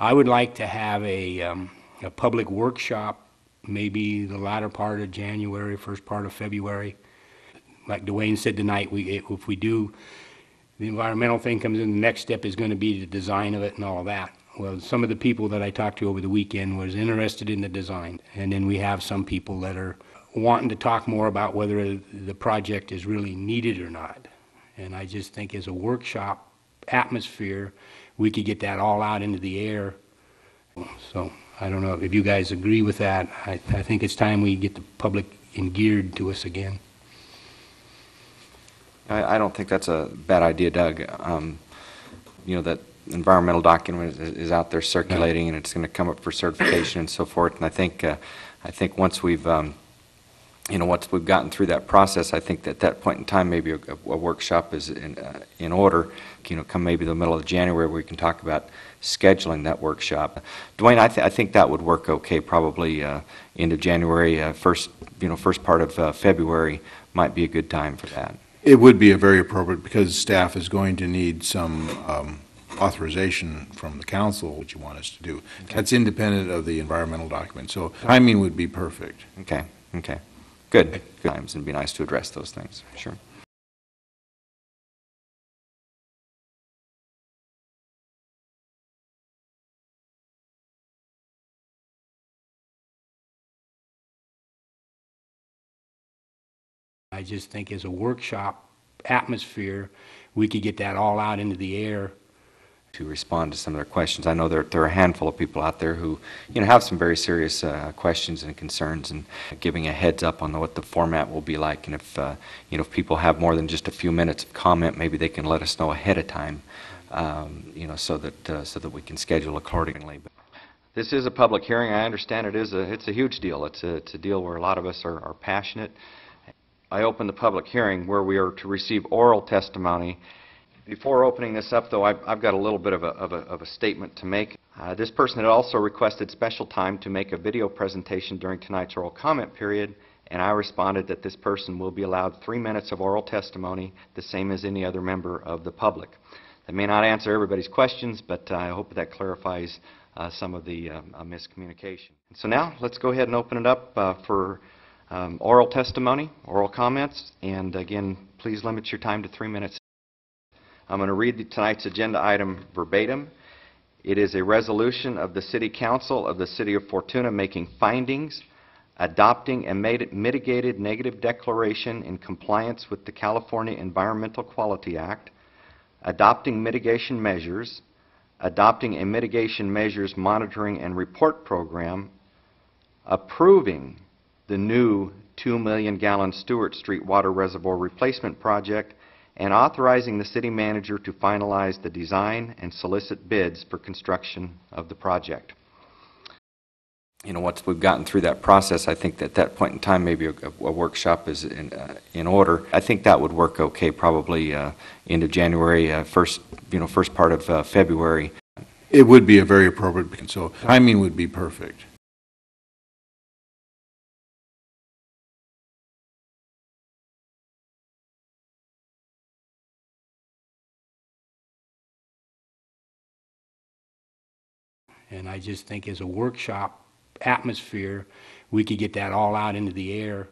I would like to have a public workshop, maybe the latter part of January, first part of February. Like Dwayne said tonight, if we do, the environmental thing comes in, the next step is going to be the design of it and all that. Well, some of the people that I talked to over the weekend was interested in the design, and then we have some people that are wanting to talk more about whether the project is really needed or not. And I just think as a workshop atmosphere, we could get that all out into the air. So I don't know if you guys agree with that. I think it's time we get the public geared to us again. I don't think that's a bad idea, Doug. That environmental document is out there circulating, and it's going to come up for certification and so forth. And I think once we've once we've gotten through that process, I think that at that point in time, maybe a workshop is in order. Come maybe the middle of January, where we can talk about scheduling that workshop. Dwayne, I think that would work okay. Probably end of January, first part of February might be a good time for that. It would be a very appropriate, because staff is going to need some authorization from the council, which you want us to do. Okay. That's independent of the environmental document. So timing would be perfect. Okay. Good times, and it'd be nice to address those things. Sure. I just think as a workshop atmosphere, we could get that all out into the air. To respond to some of their questions. I know there are a handful of people out there who have some very serious questions and concerns, and giving a heads up on what the format will be like. And if people have more than just a few minutes of comment, maybe they can let us know ahead of time, so that we can schedule accordingly. But this is a public hearing. I understand it's a huge deal. It's a deal where a lot of us are passionate. I open the public hearing where we are to receive oral testimony. Before opening this up, though, I've got a little bit of a statement to make. This person had also requested special time to make a video presentation during tonight's oral comment period, and I responded that this person will be allowed 3 minutes of oral testimony, the same as any other member of the public. That may not answer everybody's questions, but I hope that clarifies some of the miscommunication. So now, let's go ahead and open it up for oral testimony, oral comments, and again, please limit your time to 3 minutes. I'm going to read tonight's agenda item verbatim. It is a resolution of the City Council of the City of Fortuna making findings, adopting a mitigated negative declaration in compliance with the California Environmental Quality Act, adopting mitigation measures, adopting a mitigation measures monitoring and report program, approving the new 2 million gallon Stewart Street water reservoir replacement project, and authorizing the city manager to finalize the design and solicit bids for construction of the project. Once we've gotten through that process, I think that at that point in time, maybe a workshop is in order. I think that would work okay. Probably end of January, first part of February. It would be a very appropriate, so timing would be perfect. And I just think as a workshop atmosphere, we could get that all out into the air